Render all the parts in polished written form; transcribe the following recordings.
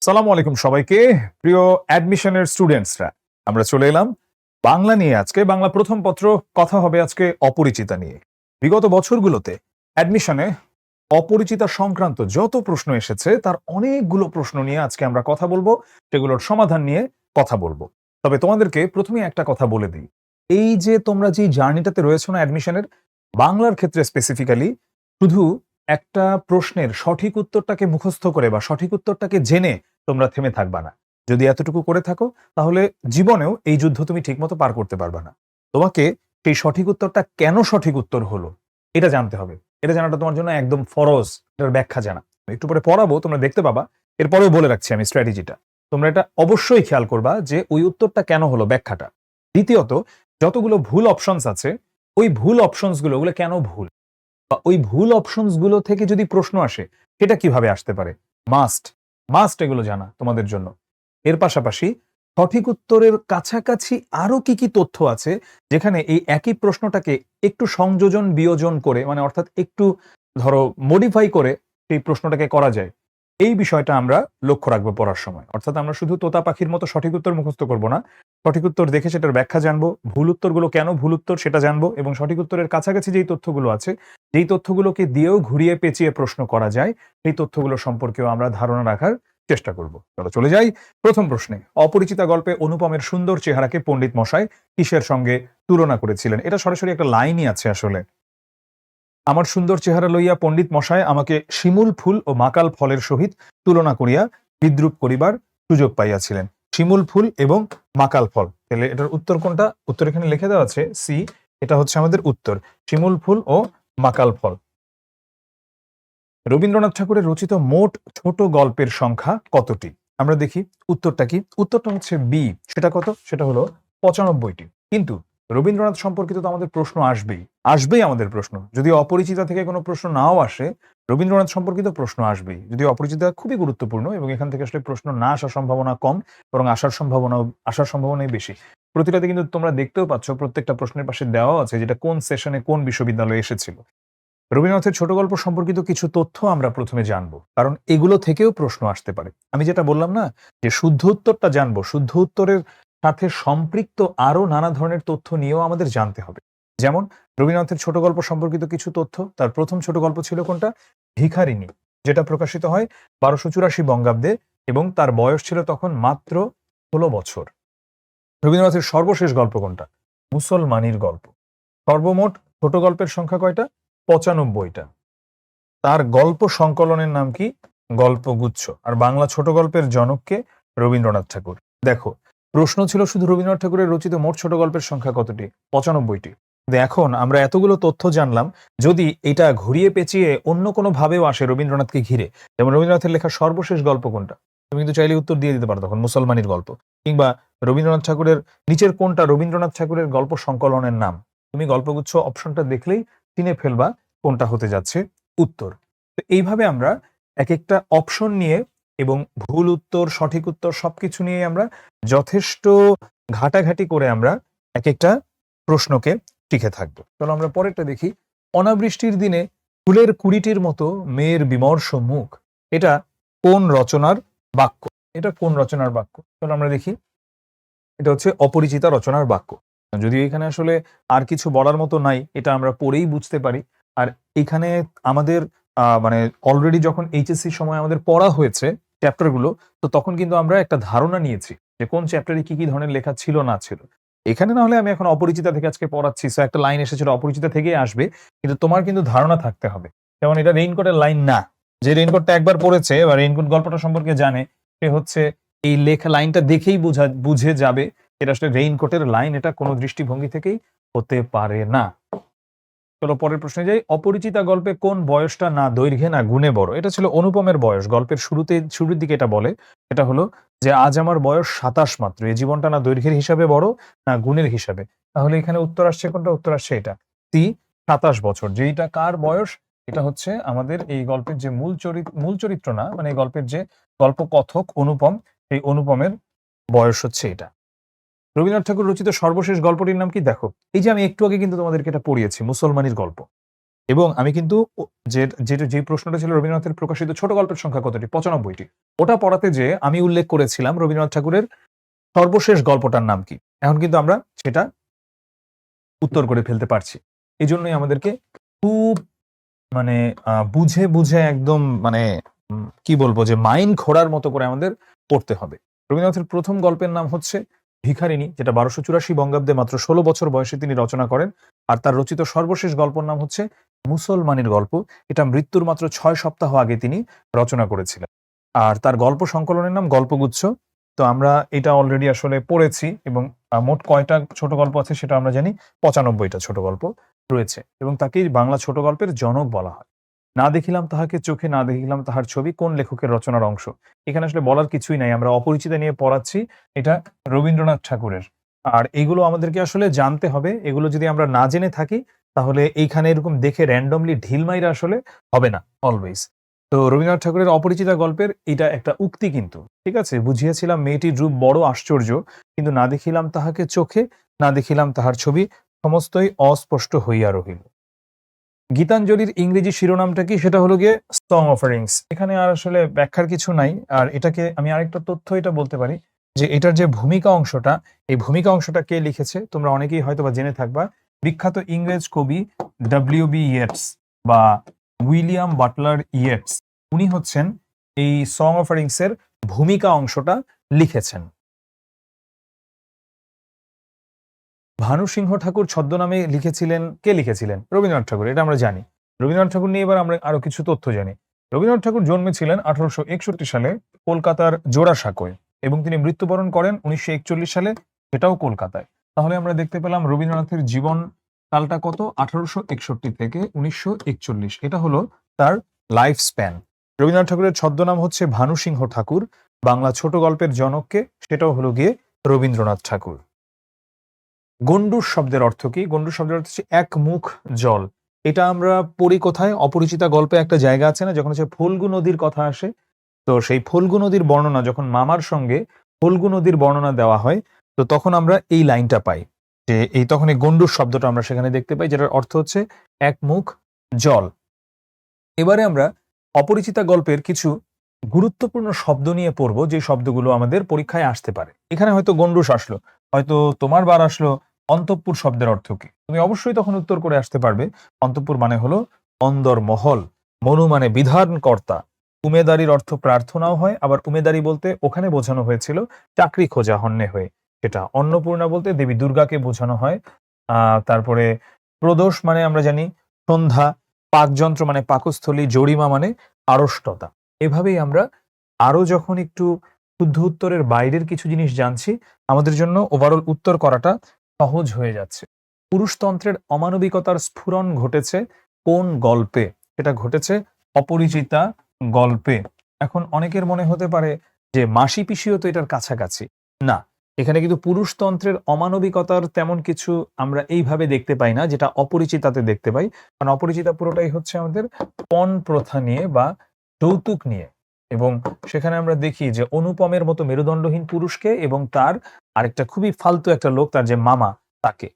সালামু আলাইকুম সবাইকে। প্রিয় অ্যাডমিশনের স্টুডেন্টসরা, আমরা চলে এলাম বাংলা নিয়ে। আজকে বাংলা প্রথম পত্র, কথা হবে আজকে অপরিচিতা নিয়ে। বিগত বছরগুলোতে অ্যাডমিশনে অপরিচিতা সংক্রান্ত যত প্রশ্ন এসেছে তার অনেকগুলো প্রশ্ন নিয়ে আজকে আমরা কথা বলবো, সেগুলোর সমাধান নিয়ে কথা বলবো। তবে তোমাদেরকে প্রথমে একটা কথা বলে দিই, এই যে তোমরা যে জার্নিটাতে রয়েছো না অ্যাডমিশনের, বাংলার ক্ষেত্রে স্পেসিফিক্যালি শুধু একটা প্রশ্নের সঠিক উত্তরটাকে মুখস্থ করে বা সঠিক উত্তরটাকে জেনে তোমরা থেমে থাকবা না। যদি এতটুকু করে থাকো তাহলে জীবনেও এই যুদ্ধ তুমি ঠিকমতো পার করতে পারবা না। তোমাকে সেই সঠিক উত্তরটা কেন সঠিক উত্তর হলো এটা জানতে হবে। এটা জানাটা তোমার জন্য একদম ফরজ। এটার ব্যাখ্যা জানা একটু পরে পড়াবো, তোমরা দেখতে পাবা। এরপরেও বলে রাখছি আমি স্ট্র্যাটেজিটা, তোমরা এটা অবশ্যই খেয়াল করবা যে ওই উত্তরটা কেন হলো, ব্যাখ্যাটা। দ্বিতীয়ত, যতগুলো ভুল অপশনস আছে, ওই ভুল অপশনস গুলো ওগুলো কেন ভুল, বা ওই ভুল অপশনস গুলো থেকে যদি প্রশ্ন আসে সেটা কিভাবে আসতে পারে, মাস্ট মাস্ট এগুলো জানা তোমাদের জন্য। এর পাশাপাশি সঠিক উত্তরের কাছাকাছি আরো কি কি তথ্য আছে, যেখানে এই একই প্রশ্নটাকে একটু সংযোজন বিয়োজন করে, মানে অর্থাৎ একটু ধরো মডিফাই করে সেই প্রশ্নটাকে করা যায়, এই বিষয়টা আমরা লক্ষ্য রাখবো পড়ার সময়। অর্থাৎ আমরা শুধু তোতা পাখির মতো সঠিক উত্তর মুখস্থ করব না, সঠিক উত্তর দেখে সেটার ব্যাখ্যা জানবো, ভুল উত্তরগুলো কেন ভুল উত্তর সেটা জানবো, এবং সঠিক উত্তরের কাছাকাছি যেই তথ্যগুলো আছে, যেই তথ্যগুলোকে দিয়েও ঘুরিয়ে পেঁচিয়ে প্রশ্ন করা যায়, সেই তথ্যগুলো সম্পর্কেও আমরা ধারণা রাখার চেষ্টা করব। চলো চলে যাই প্রথম প্রশ্নে। অপরিচিতা গল্পে অনুপমের সুন্দর চেহারাকে পণ্ডিত মশাই কিসের সঙ্গে তুলনা করেছিলেন? এটা সরাসরি একটা লাইনই আছে আসলে। আমার সুন্দর চেহারা লইয়া পণ্ডিত মশায় আমাকে শিমুল ফুল ও মাকাল ফলের সহিত তুলনা করিয়া বিদ্রুপ করিবার সুযোগ পাইয়াছিলেন। শিমুল ফুল এবং মাকাল ফল, তাহলে এটার উত্তর কোনটা? উত্তর এখানে লিখে দেওয়া আছে সি, এটা হচ্ছে আমাদের উত্তর, শিমুল ফুল ও মাকাল ফল। রবীন্দ্রনাথ ঠাকুরের রচিত মোট ছোট গল্পের সংখ্যা কতটি? আমরা দেখি উত্তরটা কি। উত্তরটা হচ্ছে বি। সেটা কত? সেটা হলো 95টি। কিন্তু রবীন্দ্রনাথ সম্পর্কিত তো আমাদের প্রশ্ন আসবেই, আসবেই আমাদের প্রশ্ন। যদি অপরিচিতা থেকে কোনো প্রশ্ন নাও আসে, রবীন্দ্রনাথ সম্পর্কিত প্রশ্ন আসবেই। যদি অপরিচিতা খুবই গুরুত্বপূর্ণ এবং এখান থেকে আসলে প্রশ্ন না আসার সম্ভাবনা কম, বরং আসার সম্ভাবনাই বেশি। প্রতিটাতে কিন্তু তোমরা দেখতেও পাচ্ছ প্রত্যেকটা প্রশ্নের পাশে দেওয়া আছে যেটা কোন সেশনে কোন বিশ্ববিদ্যালয়ে এসেছিল। রবীন্দ্রনাথের ছোট গল্প সম্পর্কিত কিছু তথ্য আমরা প্রথমে জানবো, কারণ এগুলো থেকেও প্রশ্ন আসতে পারে। আমি যেটা বললাম না, যে শুদ্ধ উত্তরটা জানবো, শুদ্ধ উত্তরের সাথে সম্পৃক্ত আরো নানা ধরনের তথ্য নিয়েও আমাদের জানতে হবে। যেমন রবীন্দ্রনাথের ছোট গল্প সম্পর্কিত কিছু তথ্য, তার প্রথম ছোট গল্প ছিল কোনটা? ভিখারিণী, যেটা প্রকাশিত হয় 1284 বঙ্গাব্দে, এবং তার বয়স ছিল তখন মাত্র 16 বছর। রবীন্দ্রনাথের সর্বশেষ গল্প কোনটা? মুসলমানির গল্প। সর্বমোট ছোট গল্পের সংখ্যা কয়টা? 95টা। তার গল্প সংকলনের নাম কি? গল্পগুচ্ছ। আর বাংলা ছোট গল্পের জনককে? রবীন্দ্রনাথ ঠাকুর। দেখো, প্রশ্ন ছিল শুধু রবীন্দ্রনাথ ঠাকুরের রচিত মোট ছোট গল্পের সংখ্যা কতটি? 95টি। কিন্তু এখন আমরা এতগুলো তথ্য জানলাম, যদি এটা ঘুরিয়ে পেঁচিয়ে অন্য কোনো ভাবেও আসে রবীন্দ্রনাথকে ঘিরে, যেমন রবীন্দ্রনাথের লেখা সর্বশেষ গল্প কোনটা, তুমি কিন্তু চাইলে উত্তর দিয়ে দিতে পারো তখন মুসলমানির গল্প। কিংবা রবীন্দ্রনাথ ঠাকুরের নিচের কোনটা রবীন্দ্রনাথ ঠাকুরের গল্প সংকলনের নাম, তুমি গল্পগুচ্ছ অপশনটা দেখলেই চিনে ফেলবা কোনটা হতে যাচ্ছে উত্তর। তো এইভাবে আমরা এক একটা অপশন নিয়ে এবং ভুল উত্তর সঠিক উত্তর সবকিছু নিয়ে আমরা যথেষ্ট ঘাটাঘাটি করে আমরা এক একটা প্রশ্নকে টিকে থাকবো। চলো আমরা পরেরটা দেখি। অনাবৃষ্টির দিনে ফুলের কুড়িটির মতো মেয়ের বিমর্ষ মুখ, এটা কোন রচনার বাক্য? এটা কোন রচনার বাক্য? চলো আমরা দেখি। এটা হচ্ছে অপরিচিতা রচনার বাক্য। যদিও এখানে আসলে আর কিছু বলার মতো নাই, এটা আমরা পড়েই বুঝতে পারি। আর এখানে আমাদের মানে অলরেডি যখন এইচএসসি সময় আমাদের পড়া হয়েছে চ্যাপ্টার গুলো, তো তখন কিন্তু আমরা একটা ধারণা নিয়েছি যে কোন চ্যাপ্টারে কি কি ধরনের লেখা ছিল না ছিল। এখানে না হলে আমি এখন অপরিচিতা থেকে আজকে পড়াচ্ছি, সো একটা লাইন এসেছিল অপরিচিতা থেকেই আসবে, কিন্তু তোমার কিন্তু ধারণা থাকতে হবে। যেমন এটা রেইনকোটের লাইন না। যে রেইনকোটটা একবার পড়েছে বা রেইনকোট গল্পটা সম্পর্কে জানে, সে হচ্ছে এই লেখা লাইনটা দেখেই বুঝে যাবে এটা আসলে রেইনকোটের লাইন, এটা কোনো দৃষ্টিভঙ্গি থেকেই হতে পারে না। চলো পরের প্রশ্নে যাই। অপরিচিতা গল্পে কোন বয়সটা না দৈর্ঘ্যে না গুণে বড়? এটা ছিল অনুপমের বয়স। গল্পের শুরুর দিকে এটা বলে, এটা হলো যে আজ আমার বয়স 27 মাত্র, এই জীবনটা না দৈর্ঘ্যের হিসাবে বড় না গুণের হিসাবে। তাহলে এখানে উত্তর আসছে কোনটা? উত্তর আসছে এটা সি, 27 বছর। যেইটা কার বয়স? এটা হচ্ছে আমাদের এই গল্পের যে মূল চরিত্র না, মানে এই গল্পের যে গল্প কথক অনুপম, এই অনুপমের বয়স হচ্ছে এটা। রবীন্দ্রনাথ ঠাকুর রচিত সর্বশেষ গল্পটির নাম কি? দেখো, এই যে আমি একটু আগে কিন্তু তোমাদেরকে এটা পড়িয়েছি, মুসলমানির গল্প। এবং আমি কিন্তু যে প্রশ্নটা ছিল রবীন্দ্রনাথের প্রকাশিত ছোট গল্পের সংখ্যা কতটি, 95টি। ওটা পড়াতে যে আমি উল্লেখ করেছিলাম রবীন্দ্রনাথ ঠাকুরের সর্বশেষ গল্পটার নাম কি। এখন কিন্তু আমরা সেটা উত্তর করে ফেলতে পারছি। এই জন্যই আমাদেরকে খুব মানে বুঝে বুঝে একদম মানে কি বলবো যে মাইন্ড ঘোরার মতো করে আমাদের পড়তে হবে। রবীন্দ্রনাথের প্রথম গল্পের নাম হচ্ছে ভিখারিণী, যেটা 1284 বঙ্গাব্দে মাত্র 16 বছর বয়সে তিনি রচনা করেন। আর তার রচিত সর্বশেষ গল্পের নাম হচ্ছে মুসলমানের গল্প। এটা মৃত্যুর মাত্র 6 সপ্তাহ আগে তিনি রচনা করেছিলেন। আর তার গল্প সংকলনের নাম গল্পগুচ্ছ। তো আমরা এটা অলরেডি আসলে পড়েছি এবং মোট কয়টা ছোট গল্প আছে সেটা আমরা জানি, 95টা ছোট গল্প রয়েছে এবং তাকেই বাংলা ছোট গল্পের জনক বলা হয়। না দেখিলাম তাহাকে চোখে, না দেখিলাম তাহার ছবি কোন লেখকের রচনার অংশ। এখানে আসলে বলার কিছুই নাই, আমরা অপরিচিতা নিয়ে পড়াচ্ছি, এটা রবীন্দ্রনাথ ঠাকুরের। আর এগুলো আমাদেরকে আসলে জানতে হবে, এগুলো যদি আমরা না জেনে থাকি তাহলে এইখানে এরকম দেখে র্যান্ডমলি ঢিল মাইরা আসলে হবে না অলওয়েজ। তো রবীন্দ্রনাথ ঠাকুরের অপরিচিতা গল্পের এটা একটা উক্তি কিন্তু, ঠিক আছে? বুঝিয়েছিলাম মেয়েটির রূপ বড় আশ্চর্য, কিন্তু না দেখিলাম তাহাকে চোখে, না দেখিলাম তাহার ছবি, সমস্তই অস্পষ্ট হইয়া রহিল। গীতাঞ্জলির ইংরেজি শিরোনামটা কি? সেটা হলো গিয়ে সং অফারিংস। এখানে আর আসলে ব্যাখ্যার কিছু নাই। আর এটাকে আমি আরেকটা তথ্য এটা বলতে পারি যে এটার যে ভূমিকা অংশটা, এই ভূমিকা অংশটা কে লিখেছে তোমরা অনেকেই হয়তোবা জেনে থাকবা। বিখ্যাত ইংরেজ কবি ডব্লিউ.বি. ইয়েটস বা উইলিয়াম বাটলার ইয়েটস, উনি হচ্ছেন এই সং অফারিংস এর ভূমিকা অংশটা লিখেছেন। ভানু সিংহ ঠাকুর ছদ্মনামে লিখেছিলেন, কে লিখেছিলেন? রবীন্দ্রনাথ ঠাকুর, এটা আমরা জানি। রবীন্দ্রনাথ ঠাকুর নিয়ে এবার আমরা আরো কিছু তথ্য জানি। রবীন্দ্রনাথ ঠাকুর জন্মেছিলেন 1861 সালে কলকাতার জোড়াসাঁকোয় এবং তিনি মৃত্যুবরণ করেন 1941 সালে, সেটাও কলকাতায়। তাহলে আমরা দেখতে পেলাম রবীন্দ্রনাথের জীবন কালটা কত, 1861 থেকে 1941, এটা হলো তার লাইফ স্প্যান। রবীন্দ্রনাথ ঠাকুরের ছদ্মনাম হচ্ছে ভানু সিংহ ঠাকুর। বাংলা ছোট গল্পের জনককে, সেটাও হলো গিয়ে রবীন্দ্রনাথ ঠাকুর। গণ্ডূষ শব্দের অর্থ কি? গণ্ডূষ শব্দের অর্থ হচ্ছে এক মুখ জল। এটা আমরা পড়ি কোথায়? অপরিচিতা গল্পে একটা জায়গা আছে না, যখন হচ্ছে ফল্গু নদীর কথা আসে, তো সেই ফল্গু নদীর বর্ণনা যখন মামার সঙ্গে ফল্গু নদীর বর্ণনা দেওয়া হয়, তো তখন আমরা এই লাইনটা পাই যে এই তখন এই গণ্ডূষ শব্দটা আমরা সেখানে দেখতে পাই, যেটার অর্থ হচ্ছে এক মুখ জল। এবারে আমরা অপরিচিতা গল্পের কিছু গুরুত্বপূর্ণ শব্দ নিয়ে পড়বো, যে শব্দগুলো আমাদের পরীক্ষায় আসতে পারে। এখানে হয়তো গণ্ডূষ আসলো, হয়তো তোমার বার আসলো অন্তঃপুর শব্দের অর্থ কি, তুমি অবশ্যই তখন উত্তর করে আসতে পারবে। অন্তঃপুর মানে হলো অন্দর মহল, মনু মানে বিধানকর্তা, উমেদারির অর্থ প্রার্থনাও হয়, আবার উমেদারি বলতে ওখানে বোঝানো হয়েছিল চাকরি খোঁজা হন্যে হয়ে, সেটা। অন্নপূর্ণা বলতে দেবী দুর্গাকে বোঝানো হয়। তারপরে প্রদোষ মানে আমরা জানি সন্ধ্যা, পাকযন্ত্র মানে পাকস্থলী, জরিমা মানে আড়ষ্টতা। এভাবেই আমরা আরো যখন একটু শুদ্ধ উত্তরের বাইরের কিছু জিনিস জানছি, আমাদের জন্য ওভারঅল উত্তর করাটা সহজ হয়ে যাচ্ছে। পুরুষতন্ত্রের অমানবিকতার স্ফুরণ ঘটেছে কোন গল্পে? এটা ঘটেছে অপরিচিতা গল্পে। এখন অনেকের মনে হতে পারে যে মাসি পিসিও তো এটার কাছাকাছি। না, এখানে কিন্তু পুরুষতন্ত্রের অমানবিকতার তেমন কিছু আমরা এইভাবে দেখতে পাই না, যেটা অপরিচিতাতে দেখতে পাই। কারণ অপরিচিতা পুরোটাই হচ্ছে আমাদের পণ প্রথা নিয়ে বা যৌতুক নিয়ে, এবং সেখানে আমরা দেখি যে অনুপমের মতো মেরুদণ্ডহীন পুরুষকে এবং তার আরেকটা খুবই ফালতু একটা লোক, তার যে মামা, তাকে।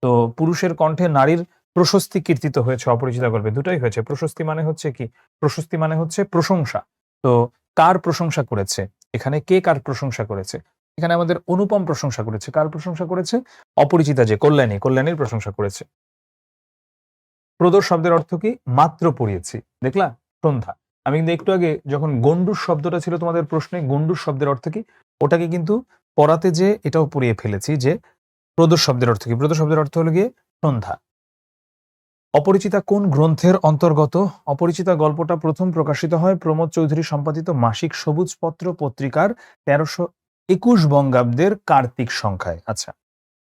তো পুরুষের কণ্ঠে নারীর প্রশস্তি কীর্তিত হয়েছে অপরিচিতা গল্পে, দুটাই হয়েছে। প্রশস্তি মানে হচ্ছে কি? প্রশস্তি মানে হচ্ছে প্রশংসা। তো কার প্রশংসা করেছে এখানে? কে কার প্রশংসা করেছে? এখানে আমাদের অনুপম প্রশংসা করেছে। কার প্রশংসা করেছে? অপরিচিতা, যে কল্যাণী, কল্যাণীর প্রশংসা করেছে। প্রদোষ শব্দের অর্থ কি? মাত্র পড়িয়েছি, দেখলা? সন্ধ্যা। আমি কিন্তু একটু আগে যখন গণ্ডূষ শব্দটা ছিল তোমাদের প্রশ্নে, গণ্ডূষ শব্দের অর্থ কি, ওটাকে কিন্তু পড়াতে যে এটাও পড়িয়ে ফেলেছি যে প্রদোষ শব্দের অর্থ কি। প্রদোষ শব্দের অর্থ হলো গিয়ে সন্ধ্যা। অপরিচিতা কোন গ্রন্থের অন্তর্গত? অপরিচিতা গল্পটা প্রথম প্রকাশিত হয় প্রমোদ চৌধুরী সম্পাদিত মাসিক সবুজ পত্র পত্রিকার 1321 বঙ্গাব্দের কার্তিক সংখ্যায়। আচ্ছা,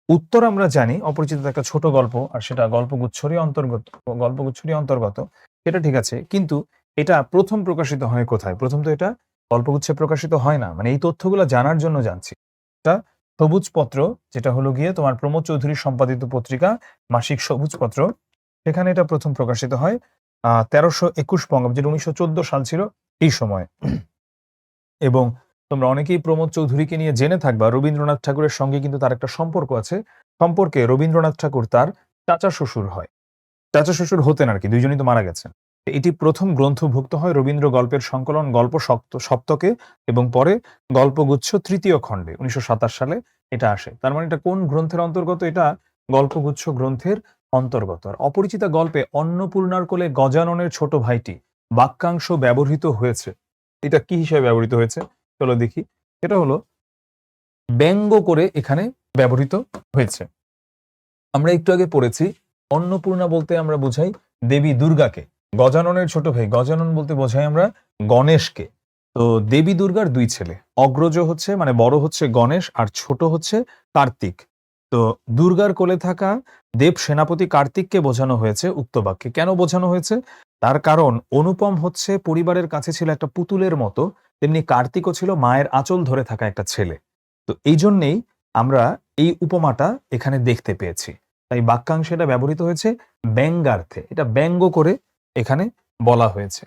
উত্তর আমরা জানি অপরিচিত একটা ছোট গল্প, আর সেটা গল্পগুচ্ছরই অন্তর্গত, গল্পগুচ্ছরই অন্তর্গত, সেটা ঠিক আছে। কিন্তু এটা প্রথম প্রকাশিত হয় কোথায়? প্রথম তো এটা গল্পগুচ্ছে প্রকাশিত হয় না, মানে এই তথ্যগুলো জানার জন্য জানছি। এটা সবুজ পত্র, যেটা হলো গিয়ে তোমার প্রমোদ চৌধুরীর সম্পাদিত পত্রিকা মাসিক সবুজ পত্র, সেখানে এটা প্রথম প্রকাশিত হয় 1321 বঙ্গাব্দ, যেটা 1914 সাল ছিল এই সময়। এবং তোমরা অনেকেই প্রমোদ চৌধুরীকে নিয়ে জেনে থাকবা রবীন্দ্রনাথ ঠাকুরের সঙ্গে কিন্তু তার একটা সম্পর্ক আছে। সম্পর্কে রবীন্দ্রনাথ ঠাকুর তার চাচা শ্বশুর হয়। চাচা শ্বশুর হতেন আর কি, দুইজনই তো মারা গেছেন। এটি প্রথম গ্রন্থভুক্ত হয় রবীন্দ্র গল্পের সংকলন গল্প সপ্তকে এবং পরে গল্পগুচ্ছ তৃতীয় খণ্ডে ১৯২৭ সালে এটা আসে। তার মানে এটা কোন গ্রন্থের অন্তর্গত? এটা গল্পগুচ্ছ গ্রন্থের অন্তর্গত। আর অপরিচিতা গল্পে অন্নপূর্ণার কোলে গজাননের ছোট ভাইটি বাক্যাংশ ব্যবহৃত হয়েছে। এটা কি হিসেবে ব্যবহৃত হয়েছে? চলো দেখি। এটা হলো ব্যঙ্গ করে এখানে ব্যবহৃত হয়েছে। আমরা একটু আগে পড়েছি অন্নপূর্ণা বলতে আমরা বোঝাই দেবী দুর্গাকে, গজাননের ছোট ভাই গজানন বলতে বোঝাই আমরা গণেশকে। তো দেবী দুর্গার দুই ছেলে, অগ্রজ হচ্ছে মানে বড় হচ্ছে গণেশ আর ছোট হচ্ছে কার্তিক। তো দুর্গার কোলে থাকা দেব সেনাপতি কার্তিককে বোঝানো হয়েছে উক্ত বাক্যে। কেন বোঝানো হয়েছে? তার কারণ অনুপম হচ্ছে পরিবারের কাছে ছিল একটা পুতুলের মতো, তেমনি কার্তিকও ছিল মায়ের আঁচল ধরে থাকা একটা ছেলে। তো এই জন্যেই আমরা এই উপমাটা এখানে দেখতে পেয়েছি। তাই বাক্যাংশে এটা ব্যবহৃত হয়েছে ব্যঙ্গার্থে, এটা ব্যঙ্গ করে এখানে বলা হয়েছে।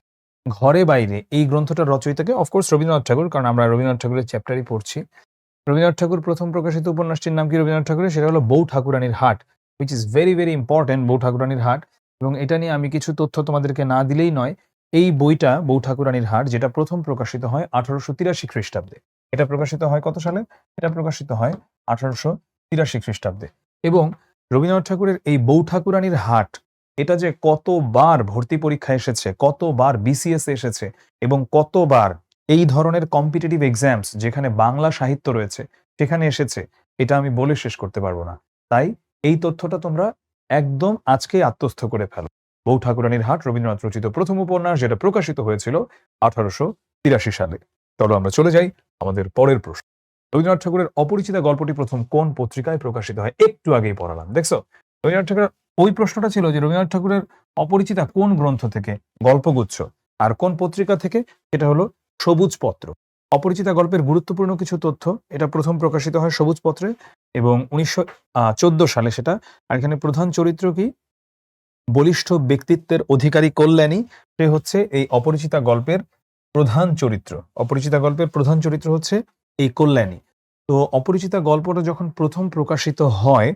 ঘরে বাইরে এই গ্রন্থটার রচয়িতাকে অফকোর্স রবীন্দ্রনাথ ঠাকুর, কারণ আমরা রবীন্দ্রনাথ ঠাকুরের চ্যাপ্টারই পড়ছি। রবীন্দ্রনাথ ঠাকুর প্রথম প্রকাশিত উপন্যাসটির নাম কি রবীন্দ্রনাথ ঠাকুরের? সেটা হলো বউ ঠাকুরানীর হাট, which is very very important, বউ ঠাকুরানীর হাট। এবং এটা নিয়ে আমি কিছু তথ্য তোমাদেরকে না দিলেই নয়। এই বইটা বউ ঠাকুরানীর হাট, যেটা প্রথম প্রকাশিত হয় 1883 খ্রিস্টাব্দে। এটা প্রকাশিত হয় কত সালে? এটা প্রকাশিত হয় 1883 খ্রিস্টাব্দে। এবং রবীন্দ্রনাথ ঠাকুরের এই বউ ঠাকুরানীর হাট, এটা যে কতবার ভর্তি পরীক্ষা এসেছে, কতবার বিসিএস এসেছে এবং কতবার এই ধরনের কম্পিটিটিভ এক্সামস যেখানে বাংলা সাহিত্য রয়েছে সেখানে এসেছে, এটা আমি বলে শেষ করতে পারবো না। তাই এই তথ্যটা তোমরা একদম আজকেই আত্মস্থ করে ফেলো। বউ ঠাকুরানীর হাট রবীন্দ্রনাথ রচিত প্রথম উপন্যাস, যেটা প্রকাশিত হয়েছিল 1883 সালে। চলো আমরা চলে যাই আমাদের পরের প্রশ্ন। রবীন্দ্রনাথ ঠাকুরের অপরিচিতা গল্পটি প্রথম কোন পত্রিকায় প্রকাশিত হয়? একটু আগেই পড়ালাম, দেখছো? রবীন্দ্রনাথ ঠাকুরের ওই প্রশ্নটা ছিল যে রবীন্দ্রনাথ ঠাকুরের অপরিচিতা কোন গ্রন্থ থেকে? গল্পগুচ্ছ। আর কোন পত্রিকা থেকে? এটা হলো সবুজ পত্র। অপরিচিতা গল্পের গুরুত্বপূর্ণ কিছু তথ্য, এটা প্রথম প্রকাশিত হয় সবুজ পত্রে এবং ১৯১৪ সালে সেটা। আর এখানে প্রধান চরিত্র কি? বলিষ্ঠ ব্যক্তিত্বের অধিকারী কল্যাণী, সে হচ্ছে এই অপরিচিতা গল্পের প্রধান চরিত্র। অপরিচিতা গল্পের প্রধান চরিত্র হচ্ছে এই কল্যাণী। তো অপরিচিতা গল্পটা যখন প্রথম প্রকাশিত হয়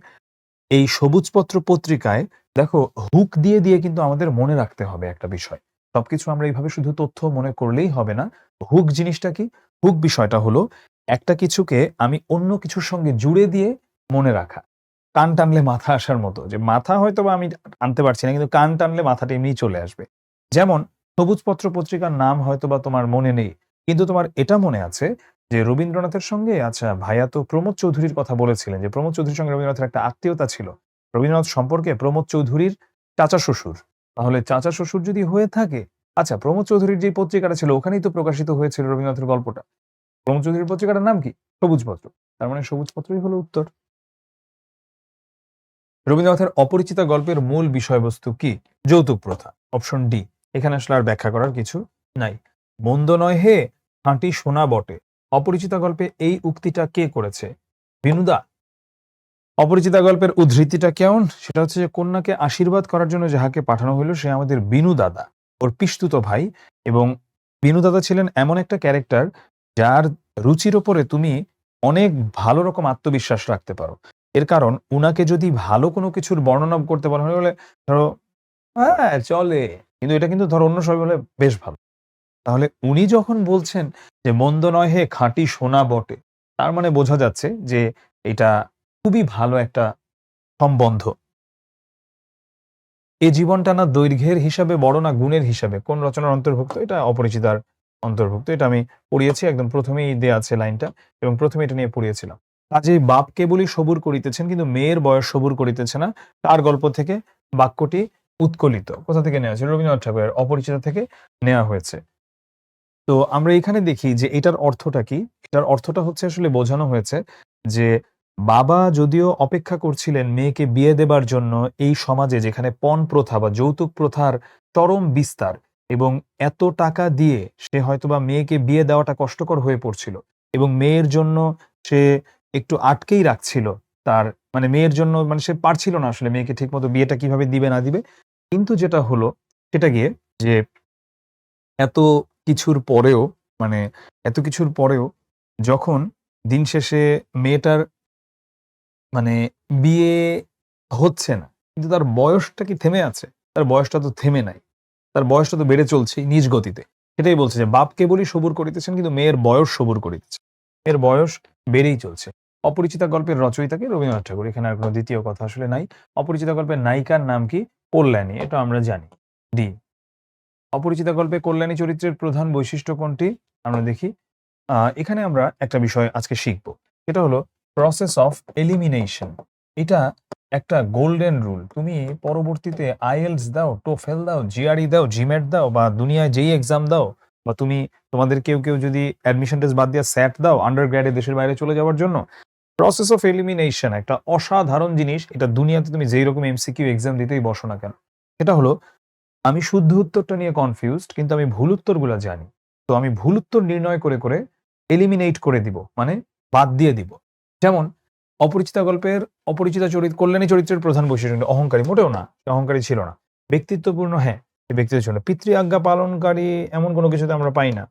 এই সবুজপত্র পত্রিকায়, দেখো হুক দিয়ে দিয়ে কিন্তু আমাদের মনে রাখতে হবে একটা বিষয়। সবকিছু আমরা এইভাবে শুধু তথ্য মনে করলেই হবে না। হুক জিনিসটা কি? হুক বিষয়টা হলো একটা কিছুকে আমি অন্য কিছুর সঙ্গে জুড়ে দিয়ে মনে রাখা। কান টানলে মাথা আসার মতো, যে মাথা হয়তোবা আমি আনতে পারছি না কিন্তু কান টানলে মাথাটা এমনিই চলে আসবে। যেমন সবুজপত্র পত্রিকার নাম হয়তোবা তোমার মনে নেই, কিন্তু তোমার এটা মনে আছে যে রবীন্দ্রনাথের সঙ্গে, আচ্ছা ভাইয়া তো প্রমোদ চৌধুরীর কথা বলেছিলেন যে প্রমোদ চৌধুরীর সঙ্গে রবীন্দ্রনাথের একটা আত্মীয়তা ছিল। রবীন্দ্রনাথ সম্পর্কে প্রমোদ চৌধুরীর চাচা শ্বশুর। তাহলে চাচা শ্বশুর যদি হয়ে থাকে, আচ্ছা প্রমোদ চৌধুরীর যে পত্রিকাটা ছিল ওখানেই তো প্রকাশিত হয়েছিল রবীন্দ্রনাথের গল্পটা। প্রমোদ চৌধুরীর পত্রিকাটার নাম কি? সবুজপত্র। তার মানে সবুজপত্রই হলো উত্তর। রবীন্দ্রনাথের অপরিচিতা গল্পের মূল বিষয়বস্তু কি? যৌতুক প্রথা। Option D. এখানে আসলে আর ব্যাখ্যা করার কিছু নাই। মন্দ নয় হে, খাঁটি সোনা বটে। অপরিচিতা গল্পে এই উক্তিটা কে করেছে? বিনুদা। অপরিচিতা গল্পের উদ্ধৃতিটা কেমন? সেটা হচ্ছে যে কন্যাকে আশীর্বাদ করার জন্য যাহাকে পাঠানো হইল সে আমাদের বিনু দাদা, ওর পিস্তুত ভাই। এবং বিনু দাদা ছিলেন এমন একটা ক্যারেক্টার যার রুচির ওপরে তুমি অনেক ভালো রকম আত্মবিশ্বাস রাখতে পারো। এর কারণ উনাকে যদি ভালো কোনো কিছুর বর্ণনা করতে বলা হয় বলে, ধরো হ্যাঁ চলে, কিন্তু এটা কিন্তু ধরো অন্য সবাই বলে বেশ ভালো। তাহলে উনি যখন বলছেন যে মন্দ নয় হে, খাঁটি সোনা বটে, তার মানে বোঝা যাচ্ছে যে এটা খুবই ভালো একটা সম্বন্ধ। এ জীবনটা না দৈর্ঘ্যের হিসাবে বড় না গুণের হিসাবে, কোন রচনার অন্তর্ভুক্ত? এটা অপরিচিতার অন্তর্ভুক্ত। এটা আমি পড়িয়েছি, একদম প্রথমেই দেয়া আছে লাইনটা এবং প্রথমে এটা নিয়ে পড়িয়েছিলাম। কাজেই বাপ কেবলই সবুর করিতেছেন কিন্তু মেয়ের বয়স সবুর করিতেছে না। তার গল্প থেকে বাক্যটি উৎকলিত। কোথা থেকে নেওয়া হয়েছে? রবীন্দ্রনাথ ঠাকুরের অপরিচিতা থেকে নেওয়া হয়েছে। তো আমরা এখানে দেখি যে এটার অর্থটা কি? এটার অর্থটা হচ্ছে আসলে বোঝানো হয়েছে যে বাবা যদিও অপেক্ষা করছিলেন মেয়েকে বিয়ে দেবার জন্য এই সমাজে যেখানে পণ প্রথা বা যৌতুক প্রথার চরম বিস্তার, এবং এত টাকা দিয়ে সে হয়তোবা মেয়েকে বিয়ে দেওয়াটা কষ্টকর হয়ে পড়ছিল এবং মেয়ের জন্য সে একটু আটকেই রাখছিল তার, মানে মেয়ের জন্য মানে সে পারছিল না আসলে মেয়েকে ঠিকমতো বিয়েটা কিভাবে দিবে না দিবে। কিন্তু যেটা হলো সেটা গিয়ে যে এত কিছুর পরেও, মানে এত কিছুর পরেও যখন দিন শেষে মেয়েটার মানে বিয়ে হচ্ছে না, কিন্তু তার বয়সটা কি থেমে আছে? তার বয়সটা তো থেমে নাই, তার বয়সটা তো বেড়ে চলছে নিজ গতিতে। সেটাই বলছে যে বাপ কেবলই সবুর করিতেছেন, কিন্তু মেয়ের বয়স সবুর করিতেছে, মেয়ের বয়স বেড়েই চলছে। অপরিচিতা গল্পের রচয়িতাকে রবীন্দ্রনাথ ঠাকুর, এখানে আর কোনো দ্বিতীয় কথা আসলে নাই। অপরিচিতা গল্পের নায়িকার নাম কি? কল্যাণী, এটা আমরা জানি। ডি। অপরিচিতা গল্পে কল্যাণী চরিত্রের প্রধান বৈশিষ্ট্য কোনটি? আমরা দেখি। এখানে আমরা একটা বিষয় আজকে শিখব। এটা হলো প্রসেস অফ এলিমিনেশন। এটা একটা গোল্ডেন রুল। তুমি পরবর্তীতে আইএলটিএস দাও, টোফেল দাও, জিআরই দাও, জিম্যাট দাও, বা দুনিয়ায় যেই এক্সাম দাও, বা তুমি তোমাদের কেউ যদি অ্যাডমিশন টেস্ট বাদ দিয়ে স্যাট দাও আন্ডার গ্র্যাডে দেশের বাইরে চলে যাওয়ার জন্য, প্রসেস অফ এলিমিনেশন একটা অসাধারণ জিনিস। এটা দুনিয়াতে তুমি যেই রকম এমসিকিউ এক্সাম দিতেই বসো না কেন, এটা হলো আমি শুদ্ধ উত্তরটা নিয়ে কনফিউজড, কিন্তু আমি ভুল উত্তরগুলো জানি। তো আমি ভুল উত্তর নির্ণয় করে এলিমিনেট করে দিব, মানে বাদ দিয়ে দিব। যেমন অপরিচিতা গল্পের অপরিচিতা কল্যাণী চরিত্রের প্রধান বৈশিষ্ট্য অহংকারী, মোটেও না, সে অহংকারী ছিল না। ব্যক্তিত্বপূর্ণ, হ্যাঁ, সে ব্যক্তিত্ব ছিল। পিতৃ আজ্ঞা পালনকারী, এমন কোনো কিছুতে আমরা পাই না।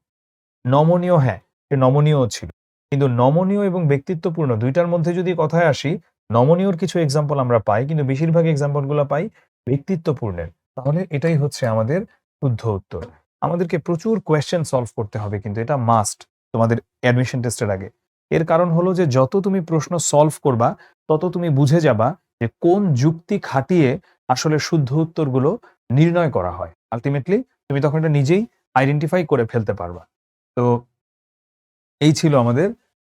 নমনীয়, হ্যাঁ, সে নমনীয় ছিল। কিন্তু নমনীয় এবং ব্যক্তিত্বপূর্ণ দুইটার মধ্যে যদি কথায় আসি, নমনীয়র কিছু এক্সাম্পল আমরা পাই, কিন্তু বেশিরভাগ এক্সাম্পল গুলো পাই ব্যক্তিত্বপূর্ণের। তাহলে এটাই হচ্ছে আমাদের শুদ্ধ উত্তর। আমাদেরকে প্রচুর কোয়েশ্চেন সলভ করতে হবে, কিন্তু এটা মাস্ট তোমাদের অ্যাডমিশন টেস্টের আগে। এর কারণ হলো যে যত তুমি প্রশ্ন সলভ করবা, তত তুমি বুঝে যাবা যে কোন যুক্তি খাটিয়ে আসলে শুদ্ধ উত্তরগুলো নির্ণয় করা হয়। আলটিমেটলি তুমি তখন এটা নিজেই আইডেন্টিফাই করে ফেলতে পারবা। তো এই ছিল আমাদের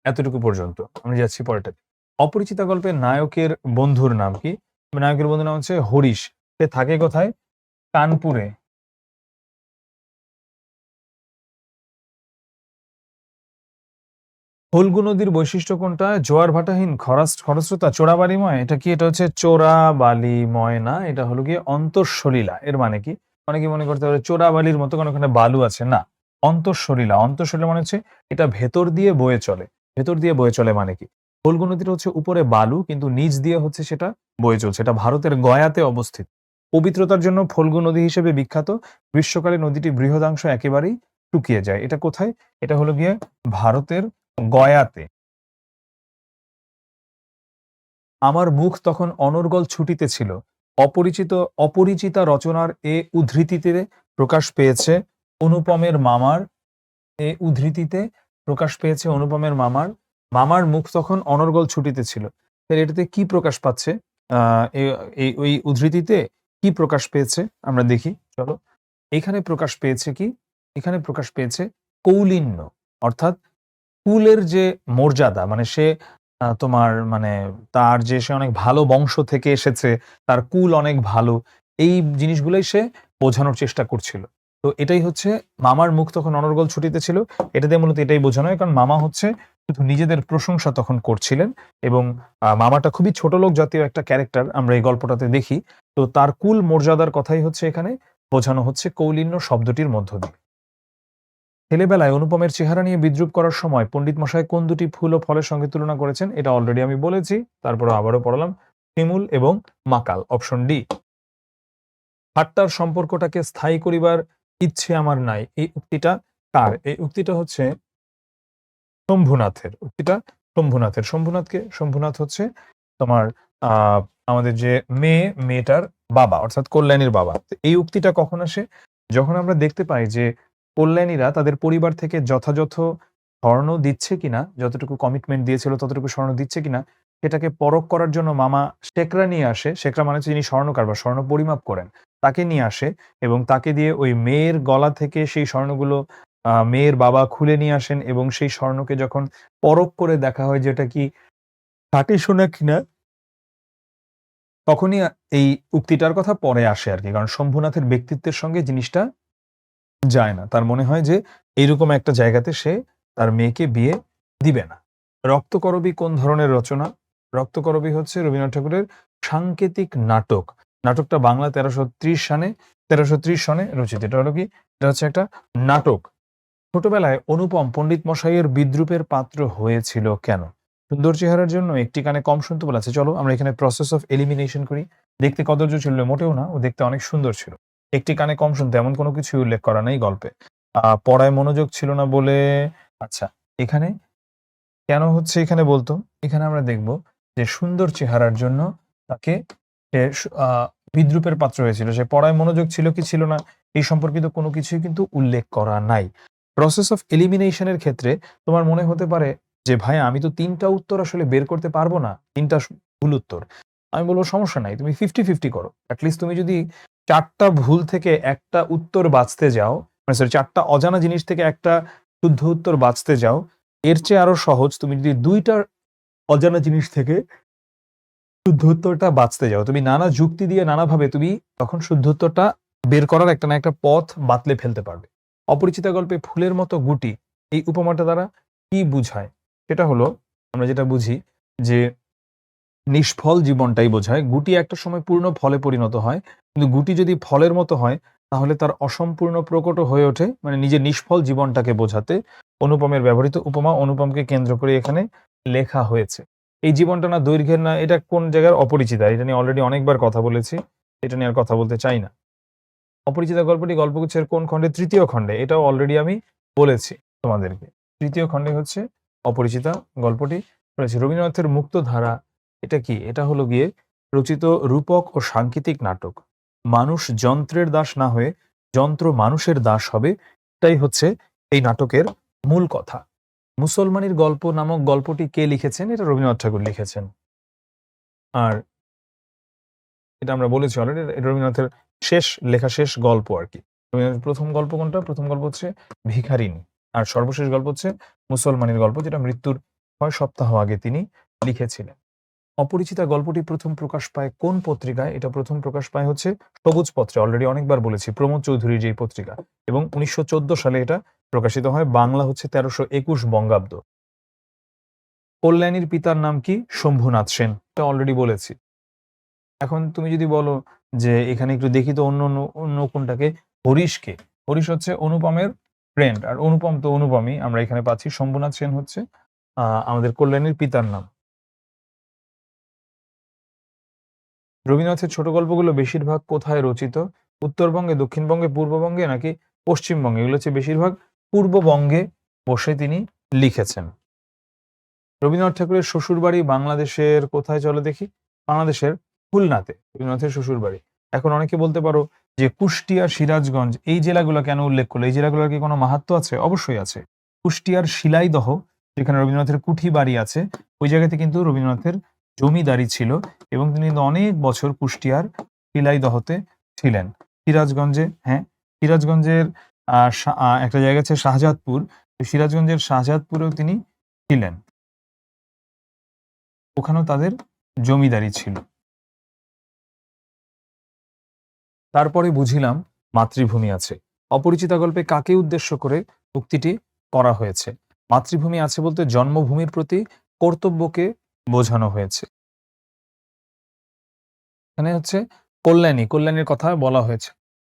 এতটুকু পর্যন্ত। আমরা যাচ্ছি পরেরটাতে। অপরিচিতা গল্পের নায়কের বন্ধুর নাম কি? নায়কের বন্ধুর নাম হচ্ছে হরিশ। সে থাকে কোথায়? কানপুরে। ফল্গু নদীর বৈশিষ্ট্য কোনটা? জোয়ার ভাটাহীন, খরস্রোতা, চোরাবালিময়। এটা কি? এটা হচ্ছে চোরাবালিময় না, এটা হলো গিয়ে অন্তঃসলিলা। এর মানে কি? অনেকে মনে করতে পারে চোরাবালির মতো কারণ ওখানে বালু আছে, না। অন্তঃসলিলা, অন্তঃসলিলা মানে হচ্ছে এটা ভেতর দিয়ে বয়ে চলে। ভেতর দিয়ে বয়ে চলে মানে কি? ফল্গু নদীর হচ্ছে উপরে বালু, কিন্তু নিচ দিয়ে হচ্ছে সেটা বয়ে চলছে। এটা ভারতের গয়াতে অবস্থিত। পবিত্রতার জন্য ফল্গু নদী হিসেবে বিখ্যাত। গ্রীষ্মকালে নদীটি বৃহদাংশ একেবারেই শুকিয়ে যায়। এটা কোথায়? এটা হলো গিয়ে ভারতের গয়াতে। আমার মুখ তখন অনর্গল ছুটিতেছিল। অপরিচিতা রচনার এ উদ্ধৃতিতে প্রকাশ পেয়েছে অনুপমের মামার। এ উদ্ধৃতিতে প্রকাশ পেয়েছে অনুপমের মামার। মামার মুখ তখন অনর্গল ছুটিতেছিল। তাহলে এটাতে কি প্রকাশ পাচ্ছে? ওই উদ্ধৃতিতে কি প্রকাশ পেয়েছে আমরা দেখি, চলো। এখানে প্রকাশ পেয়েছে কি? এখানে প্রকাশ পেয়েছে কৌলিন্য, অর্থাৎ কুলের যে মর্যাদা, মানে সে তোমার মানে তার যে সে অনেক ভালো বংশ থেকে এসেছে, তার কুল অনেক ভালো, এই জিনিসগুলোই সে বোঝানোর চেষ্টা করছিল। তো এটাই হচ্ছে মামার মুখ তখন অনর্গল ছুটিতেছিল। এটা দিয়ে মূলত এটাই বোঝানো হয়, কারণ মামা হচ্ছে শুধু নিজেদের প্রশংসা তখন করছিলেন, এবং মামাটা খুবই ছোট লোক জাতীয় একটা ক্যারেক্টার আমরা এই গল্পটাতে দেখি। তো তার কুল মর্যাদার কথাই হচ্ছে এখানে বোঝানো হচ্ছে কৌলিন্য শব্দটির মধ্য দিয়ে। ছেলেবেলায় অনুপমের চেহারা নিয়ে বিদ্রূপ করার সময় পণ্ডিত মশাই কোন দুটি ফুল ও ফলের সঙ্গে তুলনা করেছেন? এটা অলরেডি আমি বলেছি, তারপরে আবারও পড়ালাম। শিমুল এবং মাকাল, অপশন ডি। ঠাট্টার সম্পর্কটাকে স্থায়ী করিবার ইচ্ছে আমার নাই, এই উক্তিটা কার? এই উক্তিটা হচ্ছে শম্ভুনাথের। উক্তিটা শম্ভুনাথের। শম্ভুনাথ হচ্ছে তোমার আহ আমাদের যে মেয়েটার বাবা, অর্থাৎ কল্যাণীর বাবা। তো এই উক্তিটা কখন আসে? যখন আমরা দেখতে পাই যে কল্যাণীরা তাদের পরিবার থেকে যথাযথ স্বর্ণ দিচ্ছে কিনা, যতটুকু কমিটমেন্ট দিয়েছিল ততটুকু স্বর্ণ দিচ্ছে কিনা, সেটাকে পরখ করার জন্য মামা শেখরা নিয়ে আসে। শেখরা মানে হচ্ছে যিনি স্বর্ণকার বা স্বর্ণ পরিমাপ করেন, তাকে নিয়ে আসে, এবং তাকে দিয়ে ওই মেয়ের গলা থেকে সেই স্বর্ণগুলো মেয়ের বাবা খুলে নিয়ে আসেন, এবং সেই স্বর্ণকে যখন পরখ করে দেখা হয় যে এটা কি খাঁটি সোনা কিনা, তখনই এই উক্তিটার কথা পরে আসে আর কি। কারণ শম্ভুনাথের ব্যক্তিত্বের সঙ্গে জিনিসটা যায় না। তার মনে হয় যে এইরকম একটা জায়গাতে সে তার মেয়েকে বিয়ে দিবে না। রক্তকরবী কোন ধরনের রচনা? রক্তকরবী হচ্ছে রবীন্দ্রনাথ ঠাকুরের সাংকেতিক নাটক। নাটকটা বাংলা ১৩৩০ সনে রচিত। এটা হলো কি? এটা হচ্ছে একটা নাটক। ছোটবেলায় অনুপম পণ্ডিত মশাইয়ের বিদ্রূপের পাত্র হয়েছিল কেন? সুন্দর চেহারার জন্য, একটি কানে কম শুনতে বলেছে। চলো আমরা এখানে প্রসেস অফ এলিমিনেশন করি। দেখতে কদর্য ছিল? মোটেও না, ও দেখতে অনেক সুন্দর ছিল। একটি কানে কম শুনতে, এমন কোনো কিছু উল্লেখ করা নেই গল্পে। পড়ায় মনোযোগ ছিল না বলে, আচ্ছা, এখানে কেন হচ্ছে এখানে বলতো? এখানে আমরা দেখব যে সুন্দর চেহারার জন্য তাকে বিদ্রূপের পাত্র হয়েছিল, সে পড়ায় মনোযোগ ছিল কি ছিল না এই সম্পর্কিত কোনো কিছুই কিন্তু উল্লেখ করা নাই। প্রসেস অফ এলিমিনেশনের ক্ষেত্রে তোমার মনে হতে পারে যে ভাই আমি তো ৩ টা উত্তর আসলে বের করতে পারবো না, ৩ টা ভুল উত্তর। আমি বলব সমস্যা নাই। তুমি 50-50 করো। এট লিস্ট তুমি যদি ৪ টা ভুল থেকে ১ টা উত্তর বাছতে যাও, মানে সরি ৪ টা অজানা জিনিস থেকে ১ টা শুদ্ধ উত্তর বাছতে যাও, এর চেয়ে আরো সহজ তুমি যদি ২ টা অজানা জিনিস থেকে শুদ্ধ উত্তরটা বাছতে যাও। তুমি নানা যুক্তি দিয়ে নানাভাবে তুমি তখন শুদ্ধ উত্তরটা বের করার একটা না একটা পথ বাতলে ফেলতে পারবে। অপরিচিতা গল্পে ফুলের মতো গুটি এই উপমাটা দ্বারা কি বুঝায়? সেটা হলো আমরা যেটা বুঝি যে নিষ্ফল জীবনটাই বোঝায়। গুটি একটা সময় পূর্ণ ফলে পরিণত হয়। কিন্তু গুটি যদি ফলের মতো হয় তাহলে তার অসম্পূর্ণ প্রকটও হয়ে ওঠে। মানে নিজের নিষ্ফল জীবনটাকে বোঝাতে অনুপমের ব্যবহৃত উপমা অনুপমকে কেন্দ্র করে এখানে লেখা হয়েছে। এই জীবনটা না দৈর্ঘ্যের না এটা কোন জায়গার অপরিচিতা। এটা নিয়ে অলরেডি অনেকবার কথা বলেছি। এটা নিয়ে আর কথা বলতে চাই না। অপরিচিতা গল্পটি গল্পগুচ্ছের কোন খণ্ডে? ৩য় খণ্ডে। এটাও অলরেডি আমি বলেছি তোমাদেরকে। ৩য় খণ্ডে হচ্ছে অপরিচিতা গল্পটি রয়েছে। রবীন্দ্রনাথের মুক্তধারা এটা কি? এটা হলো গিয়ে রচিত রূপক ও সাংকেতিক নাটক। মানুষ যন্ত্রের দাস না হয়ে যন্ত্র মানুষের দাস হবে, এটাই হচ্ছে এই নাটকের মূল কথা। মুসলমানির গল্প নামক গল্পটি কে লিখেছেন? এটা রবীন্দ্রনাথ ঠাকুর লিখেছেন। আর এটা আমরা বলেছি অলরেডি, এটা রবীন্দ্রনাথের লেখা শেষ গল্প আরকি। রবীন্দ্রনাথের ১ম গল্প কোনটা? ১ম গল্প হচ্ছে ভিখারিনী। আর সর্বশেষ গল্প হচ্ছে মুসলমানির গল্প, যেটা মৃত্যুর ৬ সপ্তাহ আগে তিনি লিখেছিলেন। অপরিচিতা গল্পটি ১ম প্রকাশ পায় কোন পত্রিকায়? এটা ১ম প্রকাশ পায় হচ্ছে সবুজ পত্রে। অলরেডি অনেকবার বলেছি, প্রমোদ চৌধুরীর যেই পত্রিকা, এবং ১৯১৪ সালে এটা প্রকাশিত হয়। বাংলা হচ্ছে ১৩২১ বঙ্গাব্দ। কল্যাণীর পিতার নাম কি? শম্ভুনাথ সেন। এটা অলরেডি বলেছি। এখন তুমি যদি বলো যে এখানে একটু দেখি তো অন্য কোনটাকে, হরিশকে। হরিশ হচ্ছে অনুপমের ফ্রেন্ড, আর অনুপম তো অনুপমই আমরা এখানে পাচ্ছি। শম্ভুনাথ সেন হচ্ছে আমাদের কল্যাণীর পিতার নাম। রবীন্দ্রনাথের ছোট গল্পগুলো বেশিরভাগ কোথায় রচিত? উত্তরবঙ্গে, দক্ষিণবঙ্গে, পূর্ববঙ্গে নাকি পশ্চিমবঙ্গে? এগুলো হচ্ছে বেশিরভাগ পূর্ববঙ্গে বসে তিনি লিখেছেন। রবীন্দ্রনাথ ঠাকুরের শ্বশুরবাড়ি বাংলাদেশের কোথায় চলো দেখি? বাংলাদেশের খুলনাতে রবীন্দ্রনাথের শ্বশুরবাড়ি। এখন অনেকে বলতে পারো যে কুষ্টিয়া, সিরাজগঞ্জ এই জেলাগুলো কেন উল্লেখ করলো? এই জেলাগুলোর কি কোনো মাহাত্ম্য আছে? অবশ্যই আছে। কুষ্টিয়ার শিলাইদহ, যেখানে রবীন্দ্রনাথের কুঠি বাড়ি আছে, ওই জায়গাতে কিন্তু রবীন্দ্রনাথের জমিদারি ছিল এবং তিনি কিন্তু অনেক বছর কুষ্টিয়ার শিলাইদহতে ছিলেন। সিরাজগঞ্জে, হ্যাঁ, সিরাজগঞ্জের একটা জায়গা আছে শাহজাদপুর, সিরাজগঞ্জের শাহজাদপুরেও তিনি ছিলেন। ওখানেও তাদের জমিদারি ছিল। তারপরে বুঝিলাম মাতৃভূমি আছে। অপরিচিতা গল্পে কাকে উদ্দেশ্য করে উক্তিটি করা হয়েছে? মাতৃভূমি আছে বলতে জন্মভূমির প্রতি কর্তব্যকে বোঝানো হয়েছে। এখানে হচ্ছে কল্যাণীর কথা বলা হয়েছে।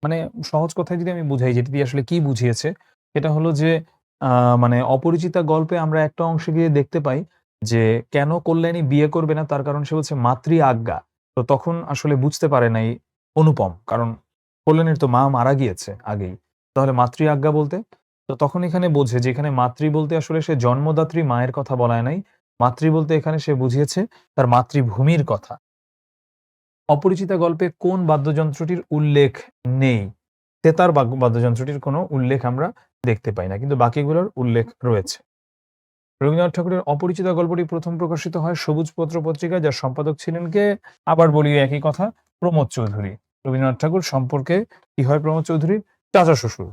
মানে সহজ কথায় যদি আমি বুঝাই, যেটি দিয়ে আসলে কি বুঝিয়েছে, সেটা হলো যে মানে অপরিচিতা গল্পে আমরা একটা অংশে গিয়ে দেখতে পাই যে কেন কল্যাণী বিয়ে করবে না, তার কারণ সে হচ্ছে মাতৃ আজ্ঞা। তো তখন আসলে বুঝতে পারে নাই অনুপম। কারণ কল্যাণীর তো মা মারা গিয়েছে আগেই। তাহলে মাতৃ আজ্ঞা বলতে? তো তখন এখানে বোঝে যে এখানে মাতৃ বলতে আসলে সে জন্মদাত্রী মায়ের কথা বলায় নাই। মাতৃ বলতে এখানে সে বুঝিয়েছে তার মাতৃভূমির কথা। অপরিচিতা গল্পে কোন বাদ্যযন্ত্রটির উল্লেখ নেই? সেতার বাদ্যযন্ত্রটির কোনো উল্লেখ আমরা দেখতে পাই না, কিন্তু বাকিগুলোর উল্লেখ রয়েছে। রবীন্দ্রনাথ ঠাকুরের অপরিচিতা গল্পটি ১ম প্রকাশিত হয় সবুজ পত্র পত্রিকায়, যার সম্পাদক ছিলেন কে? আবার বলি একই কথা, প্রমোদ চৌধুরী। রবীন্দ্রনাথ ঠাকুর সম্পর্কে কি হয় প্রমোদ চৌধুরীর? চাচা শ্বশুর।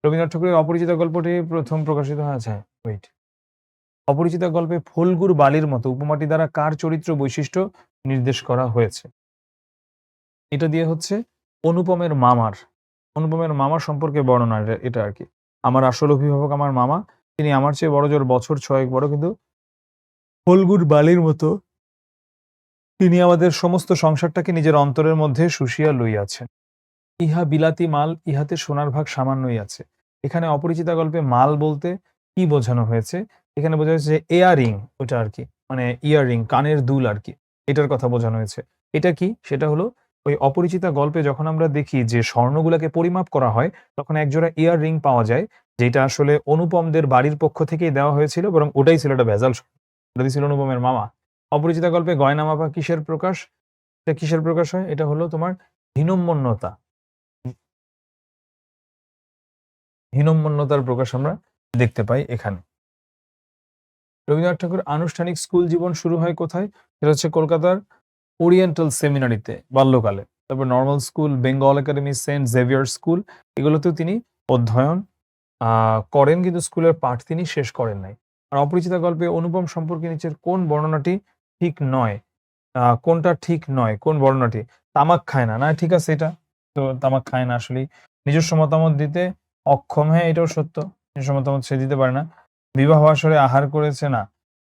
রবীন্দ্রনাথ ঠাকুরের অপরিচিতা গল্পটি ১ম প্রকাশিত হয়, আচ্ছা ওয়েট। অপরিচিতা গল্পে ফল্গুর বালির মতো উপমাটি দ্বারা কার চরিত্র বৈশিষ্ট্য নির্দেশ করা হয়েছে? এটা দিয়ে হচ্ছে অনুপমের মামার। অনুপমের মামার সম্পর্কে বর্ণনা এটা আরকি। আমার আসল অভিভাবক আমার মামা। তিনি আমার চেয়ে বড়জোর বছর ৬ বড়, কিন্তু ফল্গুর বালির মতো তিনি আমাদের সমস্ত সংসারটাকে নিজের অন্তরের মধ্যে শুষিয়া লইয়াছেন। ইহা বিলাতি মাল, ইহাতে সোনার ভাগ সামান্যই আছে। এখানে অপরিচিতা গল্পে মাল বলতে কি বোঝানো হয়েছে? এখানে বোঝা হয়েছে যে ইয়ারিং, ওটা আরকি। মানে ইয়ারিং, কানের দুল আরকি। এটার কথা বোঝানো হয়েছে। এটা কি? সেটা হলো ওই অপরিচিতা গল্পে যখন আমরা দেখি যে স্বর্ণগুলাকে পরিমাপ করা হয়, তখন একজোড়া ইয়াররিং পাওয়া যায়, যেটা আসলে অনুপমদের বাড়ির পক্ষ থেকেই দেওয়া হয়েছিল, বরং ওটাই ছিল একটা ভেজাল স্বর্ণ। ওটা দিছিল অনুপমের মামা। অপরিচিতা গল্পে গয়না মাপা কিসের প্রকাশ? এটা কিসের প্রকাশ হয়? এটা হলো তোমার হীনম্মন্যতা। হীনম্মন্যতার প্রকাশ আমরা দেখতে পাই এখানে। রবীন্দ্রনাথ ঠাকুর আনুষ্ঠানিক স্কুল জীবন শুরু হয় কোথায়? সেটা হচ্ছে কলকাতার ওরিয়েন্টাল সেমিনারিতে বাল্যকালে। তারপর Normal School, Bengal Academy, Saint Xavier School, এগুলোতেও তিনি অধ্যয়ন করেন, কিন্তু স্কুলের পাঠ তিনি শেষ করেন নাই। আর অপরিচিতা গল্পে অনুপম সম্পর্কে নিচের কোন বর্ণনাটি ঠিক নয়? কোনটা ঠিক নয়? কোন বর্ণনাটি? তামাক খায় না। না, ঠিক আছে এটা। তো তামাক খায় না আসলেই। নিজস্ব মতামত দিতে অক্ষম, হ্যাঁ এটাও সত্য। নিজস্ব মতামত সে দিতে পারে না। বিবাহ আসরে আহার করেছে না।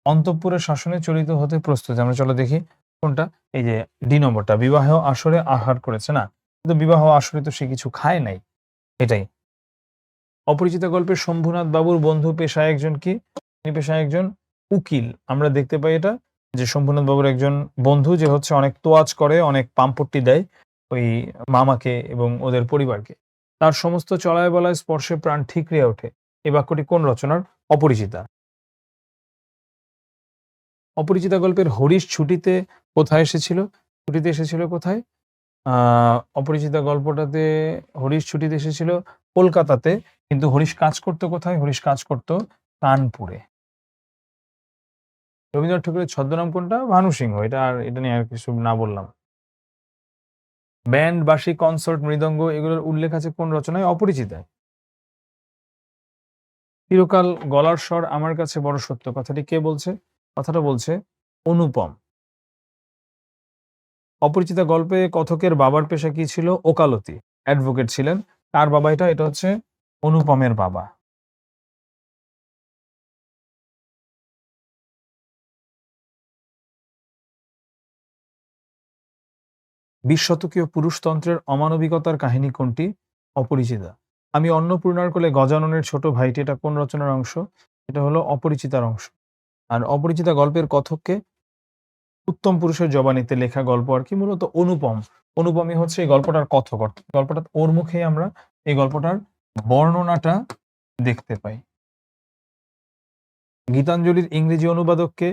অন্তঃপুরের শাসনে চলিত হতে প্রস্তুত। আমরা চলো দেখি কোনটা। এই যে ডি নম্বরটা, বিবাহ আসরে আহার করেছে না। কিন্তু বিবাহ আসরে তো সে কিছু খায় নাই। এটাই। অপরিচিত গল্পে শম্ভুনাথ বাবুর বন্ধু পেশায় একজন কি? তিনি পেশায় একজন উকিল। আমরা দেখতে পাই এটা যে শম্ভুনাথ বাবুর একজন বন্ধু যে হচ্ছে অনেক তোয়াজ করে, অনেক পামপট্টি দেয় ওই মামাকে এবং ওদের পরিবারকে। তার সমস্ত চলায় বলায় স্পর্শে প্রাণ ঠিকরিয়া ওঠে। এই বাক্যটি কোন রচনার? অপরিচিতা। অপরিচিতা গল্পের হরিশ ছুটিতে কোথায় এসেছিল? ছুটিতে এসেছিল কোথায়? অপরিচিতা গল্পটাতে হরিশ ছুটিতে এসেছিল কলকাতাতে। কিন্তু হরিশ কাজ করতো কোথায়? হরিশ কাজ করতো কানপুরে। রবীন্দ্রনাথ ঠাকুরের ছদ্মনাম কোনটা? ভানু সিংহ। এটা নিয়ে আর কিছু না বললাম। ব্যান্ড, বাঁশি, কনসার্ট, মৃদঙ্গ এগুলোর উল্লেখ আছে কোন রচনায়? অপরিচিতায়। চিরকাল গলার স্বর আমার কাছে বড় সত্য, কথাটি কে বলছে? কথাটা বলছে অনুপম। অপরিচিতা গল্পে কথকের বাবার পেশা কি ছিল? ওকালতি, অ্যাডভোকেট ছিলেন। কার বাবা এটা? এটা হচ্ছে অনুপমের বাবা। বিশ শতকীয় পুরুষতন্ত্রের অমানবিকতার কাহিনী কোনটি? অপরিচিতা। আমি অন্নপূর্ণার কোলে গজাননের ছোট ভাইটি, এটা কোন রচনার অংশ? এটা হলো অপরিচিতার অংশ। আর অপরিচিতা গল্পের কথককে? উত্তম পুরুষের জবানিতে লেখা গল্প আর কি, মূলত অনুপম। অনুপমই হচ্ছে এই গল্পটার কথক। গল্পটা ওর মুখেই আমরা এই গল্পটার বর্ণনাটা দেখতে পাই। গীতাঞ্জলির ইংরেজি অনুবাদককে?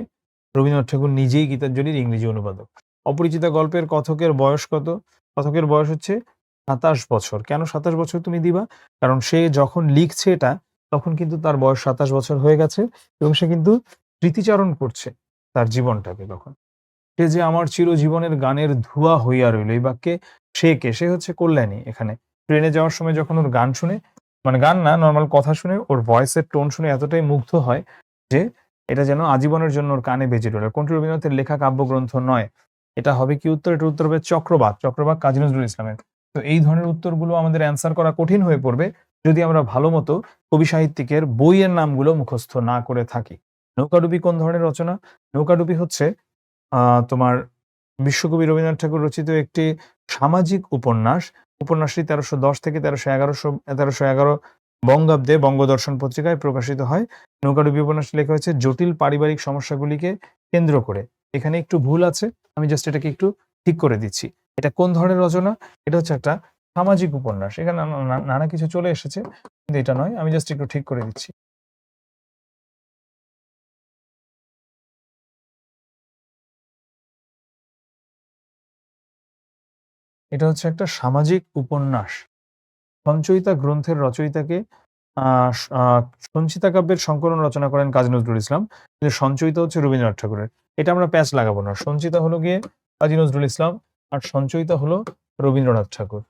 রবীন্দ্রনাথ ঠাকুর নিজেই গীতাঞ্জলির ইংরেজি অনুবাদক। অপরিচিতা গল্পের কথকের বয়স কত? কথকের বয়স হচ্ছে ২৭ বছর। কেন ২৭ বছর তুমি দিবা? কারণ সে যখন লিখছে এটা, তখন কিন্তু তার বয়স ২৭ বছর হয়ে গেছে এবং সে কিন্তু স্মৃতিচারণ করছে তার জীবনটাকে তখন। সে যে আমার চিরজীবনের গানের ধুয়া হইয়া রইল, এই বাক্যে সে কে? সে হচ্ছে কল্যাণী এখানে। ট্রেনে যাওয়ার সময় যখন ওর গান শুনে, মানে গান না, নরমাল কথা শুনে ওর ভয়েসের টোন শুনে এতটাই মুগ্ধ হয় যে এটা যেন আজীবনের জন্য ওর কানে বেজে রইল। কোনটি রবীন্দ্রনাথের লেখা কাব্যগ্রন্থ নয়? এটা হবে কি উত্তর? এটার উত্তর হবে চক্রবাক। চক্রবাক কাজী নজরুল ইসলামের। তো এই ধরনের উত্তরগুলো আমাদের অ্যান্সার করা কঠিন হয়ে পড়বে যদি আমরা ভালোমতো কবি সাহিত্যিকের বইয়ের নামগুলো মুখস্থ না করে থাকি। নৌকাডুবি কোন ধরনের রচনা? নৌকাডুবি হচ্ছে তোমার বিশ্বকবি রবীন্দ্রনাথ ঠাকুর রচিত একটি সামাজিক উপন্যাস। উপন্যাসটি ১৩১০ থেকে ১৩১১ বঙ্গাব্দে বঙ্গদর্শন পত্রিকায় প্রকাশিত হয়। নৌকাডুবি উপন্যাসটি লেখা হয়েছে জটিল পারিবারিক সমস্যাগুলিকে কেন্দ্র করে। এখানে একটু ভুল আছে। আমি জাস্ট এটাকে একটু ঠিক করে দিচ্ছি। এটা কোন ধরনের রচনা? এটা হচ্ছে একটা সামাজিক উপন্যাস। এখানে নানা কিছু চলে এসেছে। কিন্তু এটা নয়। আমি জাস্ট একটু ঠিক করে দিচ্ছি। এটা হচ্ছে একটা সামাজিক উপন্যাস। সঞ্চয়িতা গ্রন্থের রচয়িতাকে? আ স আ সঞ্চিতা কাব্যের সংকলন রচনা করেন কাজী নজরুল ইসলাম। কিন্তু সঞ্চয়িতা হচ্ছে রবীন্দ্রনাথ ঠাকুরের। এটা আমরা প্যাচ লাগাবো না। সঞ্চিতা হলো গিয়ে কাজী নজরুল ইসলাম আর সঞ্চয়িতা হলো রবীন্দ্রনাথ ঠাকুর।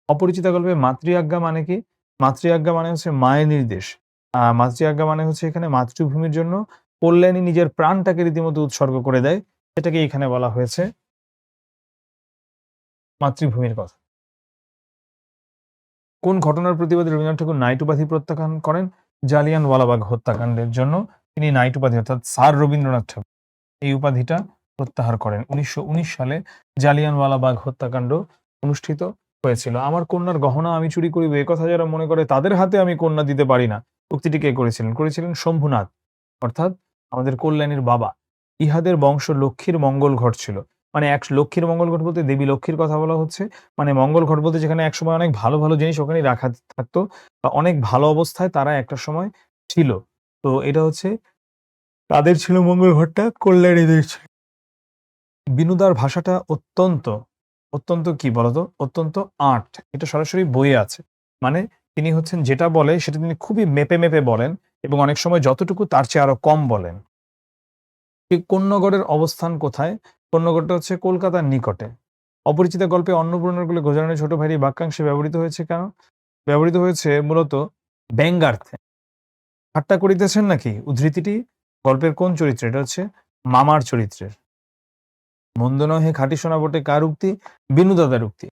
অপরিচিতা গল্পে মাতৃ আজ্ঞা মানে কি? মাতৃ আজ্ঞা মানে হচ্ছে মায়ের নির্দেশ। মাতৃ আজ্ঞা মানে হচ্ছে এখানে মাতৃভূমির জন্য কল্যাণী নিজের প্রাণটাকে রীতিমতো উৎসর্গ করে দেয়। সেটাকে এখানে বলা হয়েছে মাতৃভূমির কথা। কোন ঘটনার প্রতিবাদে রবীন্দ্রনাথ ঠাকুর নাইট উপাধি প্রত্যাখ্যান করেন? জালিয়ানওয়ালাবাগ হত্যাকাণ্ডের জন্য তিনি নাইট উপাধি, অর্থাৎ স্যার রবীন্দ্রনাথ ঠাকুর এই উপাধিটা প্রত্যাহার করেন। ১৯১৯ সালে জালিয়ানওয়ালাবাগ হত্যাকাণ্ড অনুষ্ঠিত হয়েছিল। আমার কন্যার গহনা আমি চুরি করিব, এ কথা যারা মনে করে তাদের হাতে আমি কন্যা দিতে পারি না। উক্তিটি কে করেছিলেন? করেছিলেন শম্ভুনাথ, অর্থাৎ আমাদের কল্যাণীর বাবা। ইহাদের বংশ লক্ষ্মীর মঙ্গল ঘট ছিল। মানে লক্ষ্মীর মঙ্গল ঘট বলতে দেবী লক্ষ্মীর কথা বলা হচ্ছে। মানে মঙ্গল ঘট বলতে যেখানে একসময় অনেক ভালো, ভালো জিনিস ওখানেই রাখা থাকতো বা অনেক ভালো অবস্থায় তারা একটা সময় ছিল। তো এটা হচ্ছে তাদের ছিল মঙ্গল ঘটটা, কল্যাণীদের ছিল। বিনুদার ভাষাটা অত্যন্ত অত্যন্ত কি বলতো অত্যন্ত আর্ট, এটা সরাসরি বইয়ে আছে। মানে তিনি হচ্ছেন যেটা বলে সেটা তিনি খুবই মেপে মেপে বলেন এবং অনেক সময় যতটুকু তার চেয়ে আরো কম বলেন। এই কোন্নগরের অবস্থান কোথায়? কোন্নগরটা হচ্ছে কলকাতার নিকটে। অপরিচিত গল্পে অন্নপূর্ণার কোলে গোজারণের ছোট ভাইটি বাক্যাংশে ব্যবহৃত হয়েছে কেন? ব্যবহৃত হয়েছে মূলত ব্যঙ্গার্থে। ঠাট্টা করিতেছেন নাকি? উদ্ধৃতিটি গল্পের কোন চরিত্রের? এটা হচ্ছে মামার চরিত্রের। মন্দ নহে খাঁটি সোনা বটে কার উক্তি? বিনু দাদার উক্তি।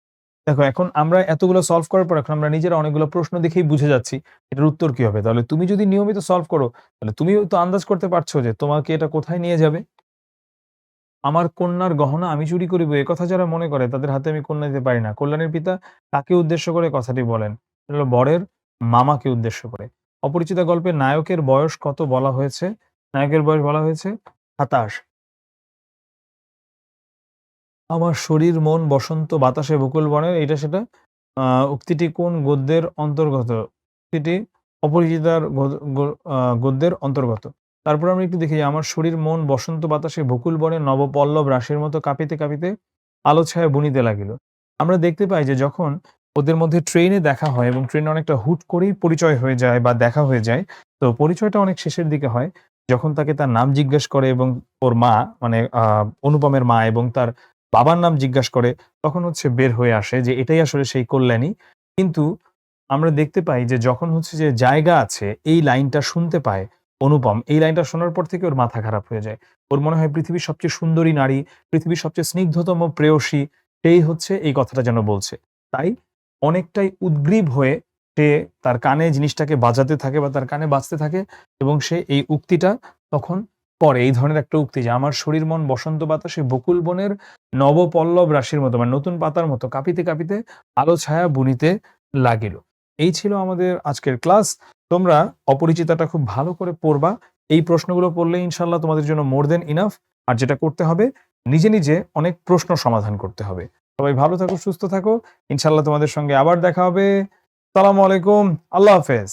দেখো এখন আমরা এতগুলো সলভ করার পর এখন আমরা নিজেরা অনেকগুলো প্রশ্ন দেখেই বুঝে যাচ্ছি এটার উত্তর কি হবে। তাহলে তুমি যদি নিয়মিত সলভ করো তাহলে তুমিও তো আন্দাজ করতে পারছো যে তোমাকে এটা কোথায় নিয়ে যাবে। আমার কন্যার গহনা আমি চুরি করিব একথা যারা মনে করে তাদের হাতে আমি কন্যা দিতে পারি না। কল্যাণীর পিতা কাকে উদ্দেশ্য করে কথাটি বলেন? এটা হলো বরের মামাকে উদ্দেশ্য করে। অপরিচিতা গল্পে নায়কের বয়স কত বলা হয়েছে? নায়কের বয়স বলা হয়েছে ২৭। আমার শরীর মন বসন্ত বাতাসে বকুল বনের এইটা সেটা। আ উক্তিটি কোন গদ্যের অন্তর্গত? উক্তিটি অপরিচিতার গদ গ আ গদ্যের অন্তর্গত। তারপরে আমরা একটু দেখি যে আমার শরীর মন বসন্ত বাতাসে বকুল বনে নবপল্লব রাশির মতো কাঁপিতে, কাঁপিতে আলো ছায়া বুনিতে লাগিল। আমরা দেখতে পাই যে যখন ওদের মধ্যে ট্রেনে দেখা হয় এবং ট্রেনে অনেকটা হুট করেই পরিচয় হয়ে যায় বা দেখা হয়ে যায়। তো পরিচয়টা অনেক শেষের দিকে হয়। যখন তাকে তার নাম জিজ্ঞেস করে এবং ওর মা মানে অনুপমের মা এবং তার বাবার নাম জিজ্ঞাস করে, তখন হচ্ছে বের হয়ে আসে যে এটাই আসলে সেই কল্যাণী। কিন্তু আমরা দেখতে পাই যে যখন হচ্ছে যে জায়গা আছে এই লাইনটা শুনতে পায় অনুপম, এই লাইনটা শোনার পর থেকে ওর মাথা খারাপ হয়ে যায়। ওর মনে হয় পৃথিবীর সবচেয়ে সুন্দরী নারী, পৃথিবীর সবচেয়ে স্নিগ্ধতম প্রেয়সী সেই হচ্ছে এই কথাটা যেন বলছে। তাই অনেকটাই উদগ্রীব হয়ে সে তার কানে জিনিসটাকে বাজাতে থাকে বা তার কানে বাজতে থাকে এবং সে এই উক্তিটা তখন পড়ে। এই ধরনের একটা উক্তি যে, "আমার শরীর মন বসন্ত বাতাসে বকুল বনের নবপল্লব রাশির মতো" মানে নতুন পাতার মতো কাঁপিতে, কাঁপিতে আলো ছায়া বুনিতে লাগিল। এই ছিল আমাদের আজকের ক্লাস। তোমরা অপরিচিতাটা খুব ভালো করে পড়বা। এই প্রশ্নগুলো পড়লে ইনশাআল্লাহ তোমাদের জন্য মোর দ্যান ইনাফ। আর যেটা করতে হবে নিজে, নিজে অনেক প্রশ্ন সমাধান করতে হবে। সবাই ভালো থাকো, সুস্থ থাকো। ইনশাআল্লাহ তোমাদের সঙ্গে আবার দেখা হবে। সালামু আলাইকুম। আল্লাহ হাফেজ।